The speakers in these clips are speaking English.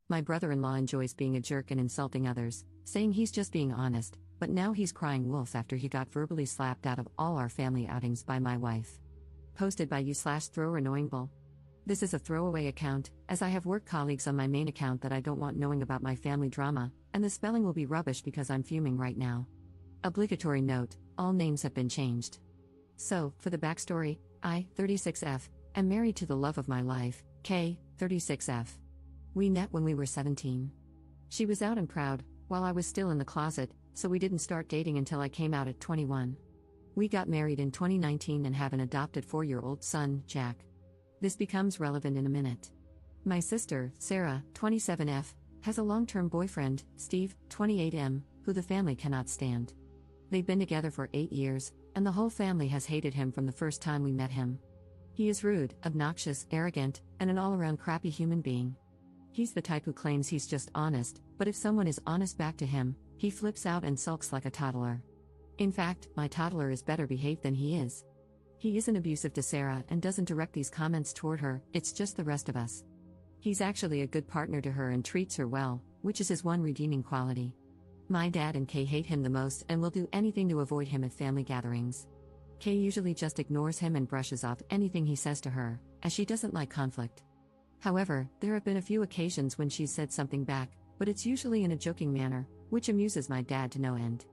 My brother-in-law enjoys being a jerk and insulting others, saying he's just being honest, but now he's crying wolf after he got verbally slapped out of all our family outings by my wife. Posted by you/thrower_annoyingbull. This is a throwaway account, as I have work colleagues on my main account that I don't want knowing about my family drama, and the spelling will be rubbish because I'm fuming right now. Obligatory note, all names have been changed. So, for the backstory, I, 36F, am married to the love of my life, K, 36F. We met when we were 17. She was out and proud, while I was still in the closet, so we didn't start dating until I came out at 21. We got married in 2019 and have an adopted 4-year-old son, Jack. This becomes relevant in a minute. My sister, Sarah, 27F, has a long-term boyfriend, Steve, 28M, who the family cannot stand. They've been together for 8 years, and the whole family has hated him from the first time we met him. He is rude, obnoxious, arrogant, and an all-around crappy human being. He's the type who claims he's just honest, but if someone is honest back to him, he flips out and sulks like a toddler. In fact, my toddler is better behaved than he is. He isn't abusive to Sarah and doesn't direct these comments toward her, it's just the rest of us. He's actually a good partner to her and treats her well, which is his one redeeming quality. My dad and Kay hate him the most and will do anything to avoid him at family gatherings. Kay usually just ignores him and brushes off anything he says to her, as she doesn't like conflict. However, there have been a few occasions when she's said something back, but it's usually in a joking manner, which amuses my dad to no end.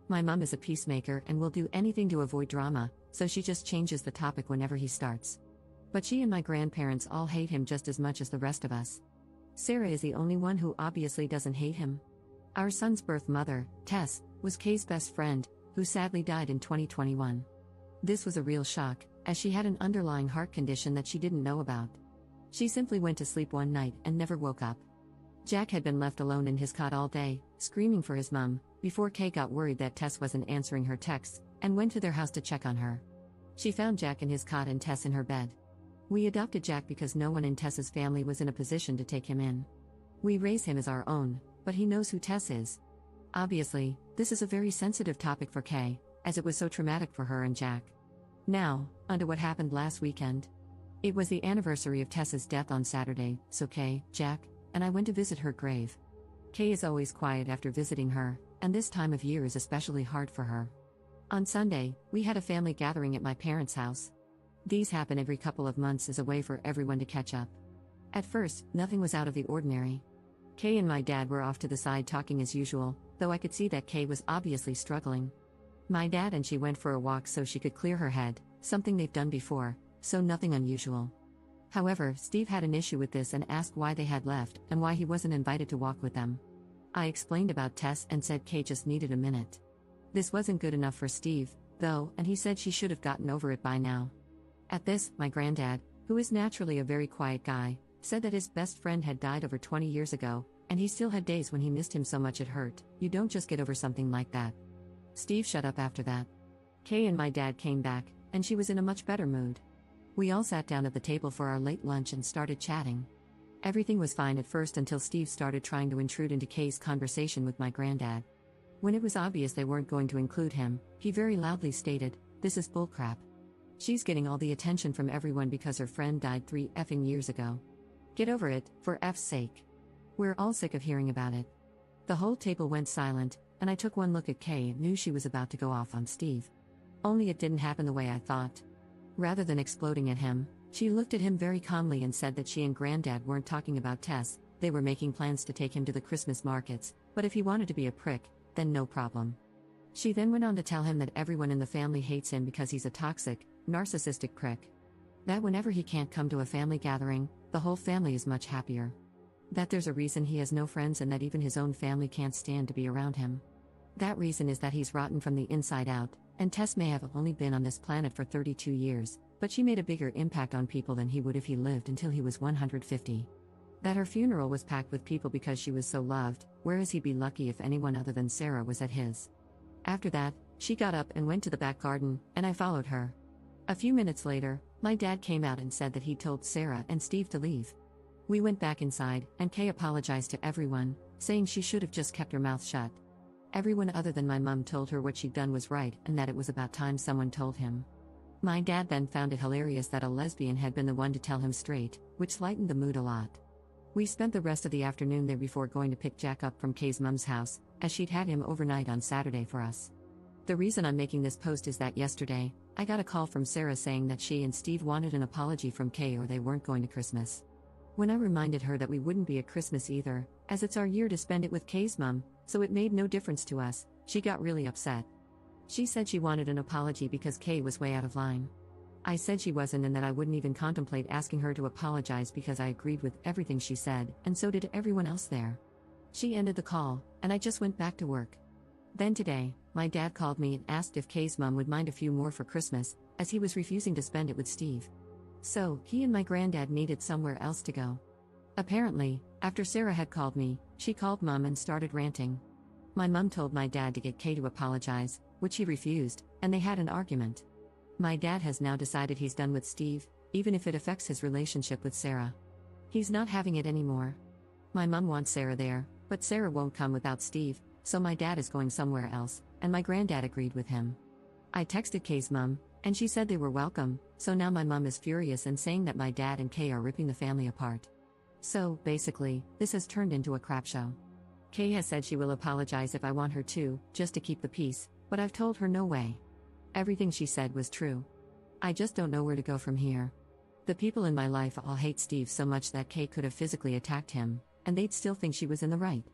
My mom is a peacemaker and will do anything to avoid drama, so she just changes the topic whenever he starts. But she and my grandparents all hate him just as much as the rest of us. Sarah is the only one who obviously doesn't hate him. Our son's birth mother, Tess, was Kay's best friend, who sadly died in 2021. This was a real shock, as she had an underlying heart condition that she didn't know about. She simply went to sleep one night and never woke up. Jack had been left alone in his cot all day, screaming for his mum, before Kay got worried that Tess wasn't answering her texts, and went to their house to check on her. She found Jack in his cot and Tess in her bed. We adopted Jack because no one in Tess's family was in a position to take him in. We raise him as our own, but he knows who Tess is. Obviously, this is a very sensitive topic for Kay, as it was so traumatic for her and Jack. Now, onto what happened last weekend. It was the anniversary of Tess's death on Saturday, so Kay, Jack, and I went to visit her grave. Kay is always quiet after visiting her, and this time of year is especially hard for her. On Sunday, we had a family gathering at my parents' house. These happen every couple of months as a way for everyone to catch up. At first, nothing was out of the ordinary. Kay and my dad were off to the side talking as usual, though I could see that Kay was obviously struggling. My dad and she went for a walk so she could clear her head, something they've done before, so nothing unusual. However, Steve had an issue with this and asked why they had left and why he wasn't invited to walk with them. I explained about Tess and said Kay just needed a minute. This wasn't good enough for Steve, though, and he said she should have gotten over it by now. At this, my granddad, who is naturally a very quiet guy, said that his best friend had died over 20 years ago, and he still had days when he missed him so much it hurt. You don't just get over something like that. Steve shut up after that. Kay and my dad came back, and she was in a much better mood. We all sat down at the table for our late lunch and started chatting. Everything was fine at first until Steve started trying to intrude into Kay's conversation with my granddad. When it was obvious they weren't going to include him, he very loudly stated, "This is bullcrap. She's getting all the attention from everyone because her friend died 3 effing years ago. Get over it, for F's sake. We're all sick of hearing about it." The whole table went silent, and I took one look at Kay and knew she was about to go off on Steve. Only it didn't happen the way I thought. Rather than exploding at him, she looked at him very calmly and said that she and Granddad weren't talking about Tess, they were making plans to take him to the Christmas markets, but if he wanted to be a prick, then no problem. She then went on to tell him that everyone in the family hates him because he's a toxic, narcissistic prick. That whenever he can't come to a family gathering, the whole family is much happier. That there's a reason he has no friends and that even his own family can't stand to be around him. That reason is that he's rotten from the inside out, and Tess may have only been on this planet for 32 years, but she made a bigger impact on people than he would if he lived until he was 150. That her funeral was packed with people because she was so loved, whereas he'd be lucky if anyone other than Sarah was at his. After that, she got up and went to the back garden, and I followed her. A few minutes later, my dad came out and said that he'd told Sarah and Steve to leave. We went back inside, and Kay apologized to everyone, saying she should have just kept her mouth shut. Everyone other than my mum told her what she'd done was right and that it was about time someone told him. My dad then found it hilarious that a lesbian had been the one to tell him straight, which lightened the mood a lot. We spent the rest of the afternoon there before going to pick Jack up from Kay's mum's house, as she'd had him overnight on Saturday for us. The reason I'm making this post is that yesterday, I got a call from Sarah saying that she and Steve wanted an apology from Kay or they weren't going to Christmas. When I reminded her that we wouldn't be at Christmas either, as it's our year to spend it with Kay's mum, so it made no difference to us, she got really upset. She said she wanted an apology because Kay was way out of line. I said she wasn't and that I wouldn't even contemplate asking her to apologize because I agreed with everything she said, and so did everyone else there. She ended the call, and I just went back to work. Then today, my dad called me and asked if Kay's mum would mind a few more for Christmas, as he was refusing to spend it with Steve. So, he and my granddad needed somewhere else to go. Apparently, after Sarah had called me, she called Mum and started ranting. My mum told my dad to get Kay to apologize, which he refused, and they had an argument. My dad has now decided he's done with Steve, even if it affects his relationship with Sarah. He's not having it anymore. My mum wants Sarah there, but Sarah won't come without Steve, so my dad is going somewhere else, and my granddad agreed with him. I texted Kay's mum, and she said they were welcome, so now my mum is furious and saying that my dad and Kay are ripping the family apart. So, basically, this has turned into a crap show. Kay has said she will apologize if I want her to, just to keep the peace, but I've told her no way. Everything she said was true. I just don't know where to go from here. The people in my life all hate Steve so much that Kay could have physically attacked him, and they'd still think she was in the right.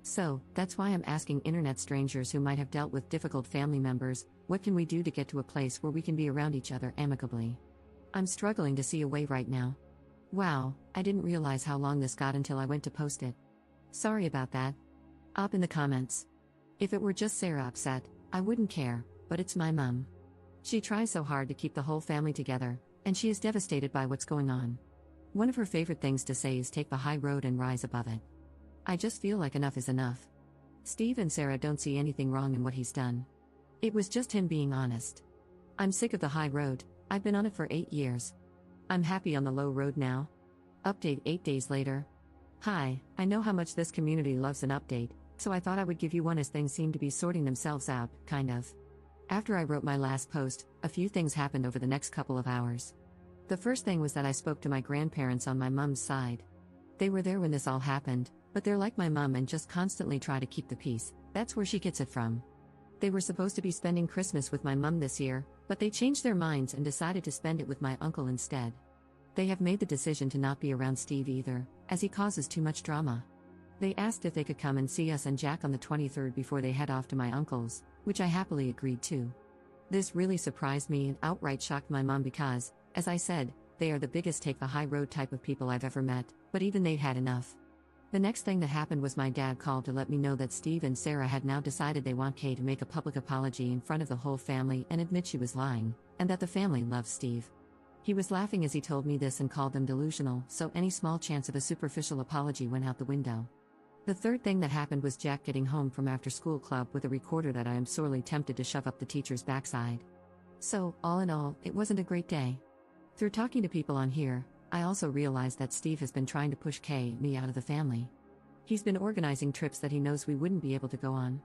So, that's why I'm asking internet strangers who might have dealt with difficult family members, what can we do to get to a place where we can be around each other amicably? I'm struggling to see a way right now. Wow, I didn't realize how long this got until I went to post it. Sorry about that. Up in the comments. If it were just Sarah upset, I wouldn't care, but it's my mum. She tries so hard to keep the whole family together, and she is devastated by what's going on. One of her favorite things to say is take the high road and rise above it. I just feel like enough is enough. Steve and Sarah don't see anything wrong in what he's done. It was just him being honest. I'm sick of the high road, I've been on it for 8 years. I'm happy on the low road now. Update 8 days later. Hi, I know how much this community loves an update, so I thought I would give you one as things seem to be sorting themselves out, kind of. After I wrote my last post, a few things happened over the next couple of hours. The first thing was that I spoke to my grandparents on my mum's side. They were there when this all happened, but they're like my mum and just constantly try to keep the peace, that's where she gets it from. They were supposed to be spending Christmas with my mum this year, but they changed their minds and decided to spend it with my uncle instead. They have made the decision to not be around Steve either, as he causes too much drama. They asked if they could come and see us and Jack on the 23rd before they head off to my uncle's, which I happily agreed to. This really surprised me and outright shocked my mum because, as I said, they are the biggest take the high road type of people I've ever met, but even they'd had enough. The next thing that happened was my dad called to let me know that Steve and Sarah had now decided they want Kay to make a public apology in front of the whole family and admit she was lying, and that the family loves Steve. He was laughing as he told me this and called them delusional, so any small chance of a superficial apology went out the window. The third thing that happened was Jack getting home from after-school club with a recorder that I am sorely tempted to shove up the teacher's backside. So, all in all, it wasn't a great day. Through talking to people on here, I also realized that Steve has been trying to push Kay and me out of the family. He's been organizing trips that he knows we wouldn't be able to go on.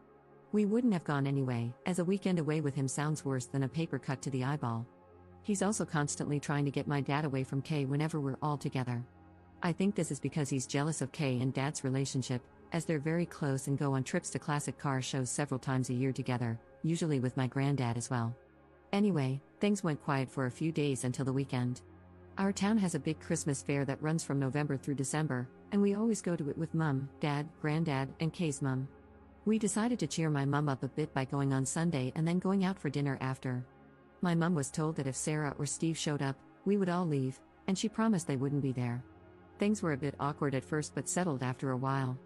We wouldn't have gone anyway, as a weekend away with him sounds worse than a paper cut to the eyeball. He's also constantly trying to get my dad away from Kay whenever we're all together. I think this is because he's jealous of Kay and Dad's relationship, as they're very close and go on trips to classic car shows several times a year together, usually with my granddad as well. Anyway, things went quiet for a few days until the weekend. Our town has a big Christmas fair that runs from November through December, and we always go to it with Mum, Dad, Granddad, and Kay's mum. We decided to cheer my mum up a bit by going on Sunday and then going out for dinner after. My mum was told that if Sarah or Steve showed up, we would all leave, and she promised they wouldn't be there. Things were a bit awkward at first but settled after a while.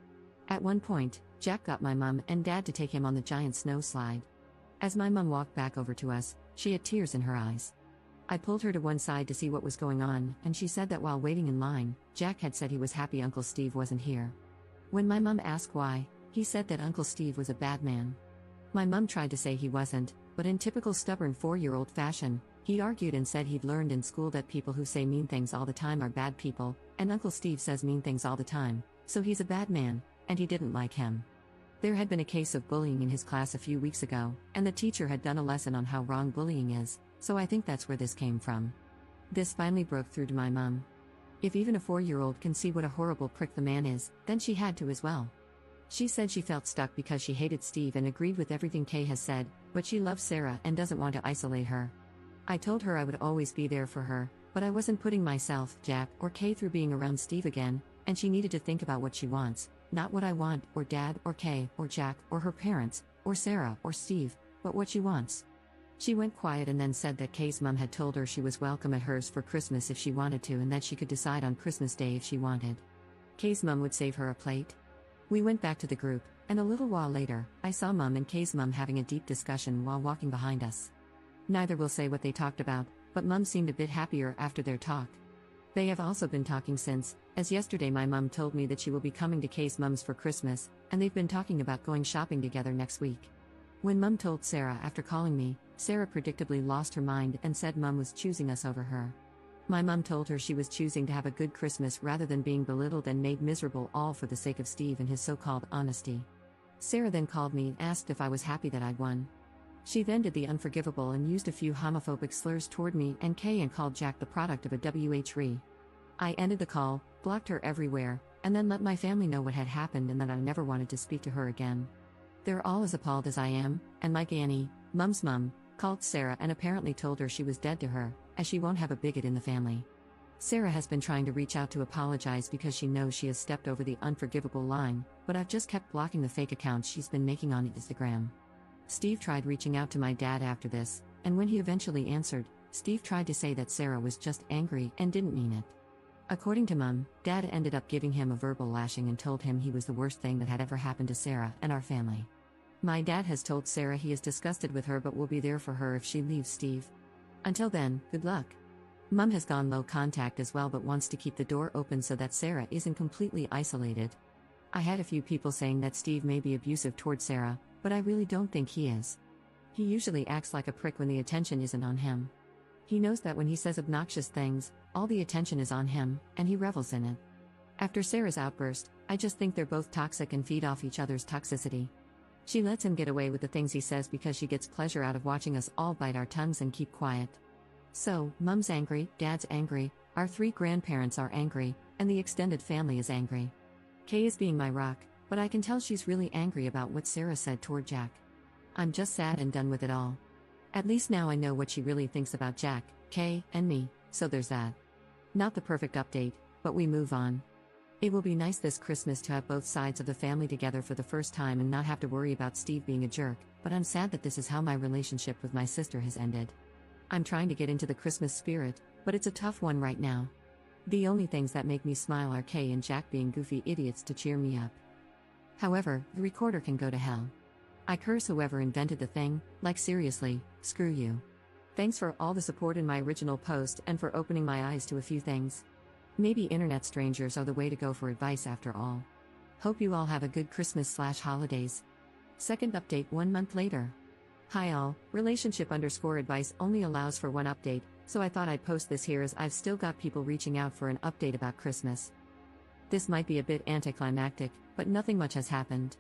At one point, Jack got my mum and Dad to take him on the giant snow slide. As my mum walked back over to us, she had tears in her eyes. I pulled her to one side to see what was going on, and she said that while waiting in line, Jack had said he was happy Uncle Steve wasn't here. When my mum asked why, he said that Uncle Steve was a bad man. My mum tried to say he wasn't, but in typical stubborn 4-year-old fashion, he argued and said he'd learned in school that people who say mean things all the time are bad people, and Uncle Steve says mean things all the time, so he's a bad man, and he didn't like him. There had been a case of bullying in his class a few weeks ago, and the teacher had done a lesson on how wrong bullying is, so I think that's where this came from. This finally broke through to my mum. If even a 4-year-old can see what a horrible prick the man is, then she had to as well. She said she felt stuck because she hated Steve and agreed with everything Kay has said, but she loves Sarah and doesn't want to isolate her. I told her I would always be there for her, but I wasn't putting myself, Jack, or Kay through being around Steve again, and she needed to think about what she wants, not what I want, or Dad, or Kay, or Jack, or her parents, or Sarah, or Steve, but what she wants. She went quiet and then said that Kay's mom had told her she was welcome at hers for Christmas if she wanted to and that she could decide on Christmas Day if she wanted. Kay's mom would save her a plate. We went back to the group, and a little while later, I saw Mom and Kay's mom having a deep discussion while walking behind us. Neither will say what they talked about, but Mom seemed a bit happier after their talk. They have also been talking since, as yesterday my mom told me that she will be coming to Kay's mom's for Christmas, and they've been talking about going shopping together next week. When Mom told Sarah after calling me, Sarah predictably lost her mind and said Mom was choosing us over her. My mom told her she was choosing to have a good Christmas rather than being belittled and made miserable, all for the sake of Steve and his so-called honesty. Sarah then called me and asked if I was happy that I'd won. She then did the unforgivable and used a few homophobic slurs toward me and Kay and called Jack the product of a WH-re. I ended the call, blocked her everywhere, and then let my family know what had happened and that I never wanted to speak to her again. They're all as appalled as I am, and Mike Annie, Mom's mom, called Sarah and apparently told her she was dead to her, as she won't have a bigot in the family. Sarah has been trying to reach out to apologize because she knows she has stepped over the unforgivable line, but I've just kept blocking the fake accounts she's been making on Instagram. Steve tried reaching out to my dad after this, and when he eventually answered, Steve tried to say that Sarah was just angry and didn't mean it. According to Mom, Dad ended up giving him a verbal lashing and told him he was the worst thing that had ever happened to Sarah and our family. My dad has told Sarah he is disgusted with her but will be there for her if she leaves Steve. Until then, good luck. Mom has gone low contact as well but wants to keep the door open so that Sarah isn't completely isolated. I had a few people saying that Steve may be abusive toward Sarah, but I really don't think he is. He usually acts like a prick when the attention isn't on him. He knows that when he says obnoxious things, all the attention is on him, and he revels in it. After Sarah's outburst, I just think they're both toxic and feed off each other's toxicity. She lets him get away with the things he says because she gets pleasure out of watching us all bite our tongues and keep quiet. So, Mom's angry, Dad's angry, our 3 grandparents are angry, and the extended family is angry. Kay is being my rock, but I can tell she's really angry about what Sarah said toward Jack. I'm just sad and done with it all. At least now I know what she really thinks about Jack, Kay, and me, so there's that. Not the perfect update, but we move on. It will be nice this Christmas to have both sides of the family together for the first time and not have to worry about Steve being a jerk, but I'm sad that this is how my relationship with my sister has ended. I'm trying to get into the Christmas spirit, but it's a tough one right now. The only things that make me smile are Kay and Jack being goofy idiots to cheer me up. However, the recorder can go to hell. I curse whoever invented the thing, like seriously, screw you. Thanks for all the support in my original post and for opening my eyes to a few things. Maybe internet strangers are the way to go for advice after all. Hope you all have a good Christmas/holidays. Second update 1 month later. Hi all, relationship_advice only allows for one update, so I thought I'd post this here as I've still got people reaching out for an update about Christmas. This might be a bit anticlimactic, but nothing much has happened.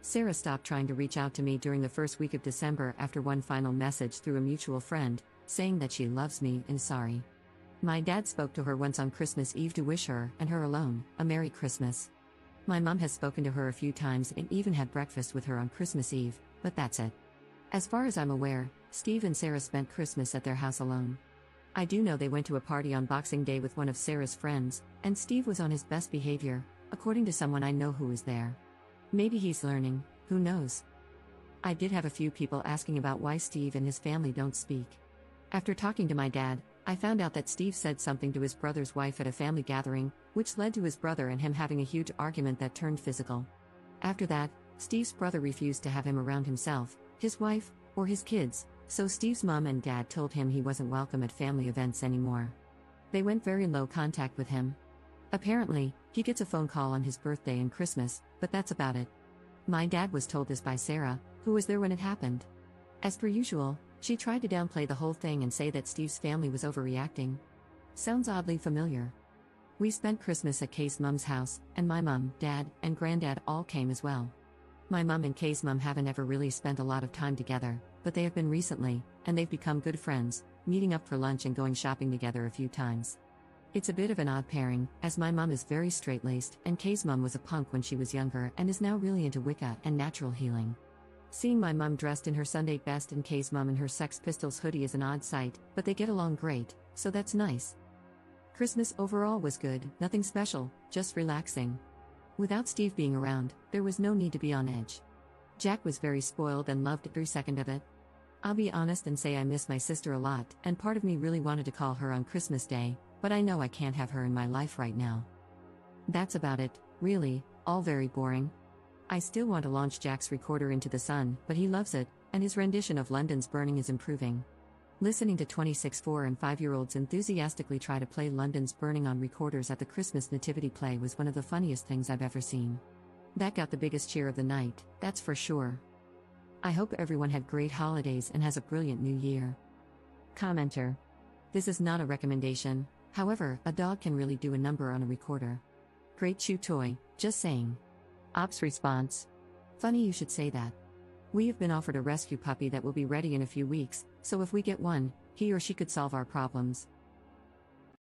Sarah stopped trying to reach out to me during the first week of December after one final message through a mutual friend, saying that she loves me and sorry. My dad spoke to her once on Christmas Eve to wish her, and her alone, a Merry Christmas. My mom has spoken to her a few times and even had breakfast with her on Christmas Eve, but that's it. As far as I'm aware, Steve and Sarah spent Christmas at their house alone. I do know they went to a party on Boxing Day with one of Sarah's friends, and Steve was on his best behavior, according to someone I know who was there. Maybe he's learning, who knows? I did have a few people asking about why Steve and his family don't speak. After talking to my dad, I found out that Steve said something to his brother's wife at a family gathering, which led to his brother and him having a huge argument that turned physical. After that, Steve's brother refused to have him around himself, his wife, or his kids, so Steve's mom and dad told him he wasn't welcome at family events anymore. They went very low contact with him. Apparently, he gets a phone call on his birthday and Christmas, but that's about it. My dad was told this by Sarah, who was there when it happened. As per usual, she tried to downplay the whole thing and say that Steve's family was overreacting. Sounds oddly familiar. We spent Christmas at Kay's mom's house, and my mom, dad, and granddad all came as well. My mom and Kay's mom haven't ever really spent a lot of time together, but they have been recently, and they've become good friends, meeting up for lunch and going shopping together a few times. It's a bit of an odd pairing, as my mum is very straight-laced, and Kay's mum was a punk when she was younger and is now really into Wicca and natural healing. Seeing my mum dressed in her Sunday best and Kay's mum in her Sex Pistols hoodie is an odd sight, but they get along great, so that's nice. Christmas overall was good, nothing special, just relaxing. Without Steve being around, there was no need to be on edge. Jack was very spoiled and loved every second of it. I'll be honest and say I miss my sister a lot, and part of me really wanted to call her on Christmas Day, but I know I can't have her in my life right now. That's about it, really, all very boring. I still want to launch Jack's recorder into the sun, but he loves it, and his rendition of London's Burning is improving. Listening to 26 4 and 5-year-olds enthusiastically try to play London's Burning on recorders at the Christmas nativity play was one of the funniest things I've ever seen. That got the biggest cheer of the night, that's for sure. I hope everyone had great holidays and has a brilliant new year. Commenter. This is not a recommendation, however, a dog can really do a number on a recorder. Great chew toy, just saying. Ops response. Funny you should say that. We have been offered a rescue puppy that will be ready in a few weeks, so if we get one, he or she could solve our problems.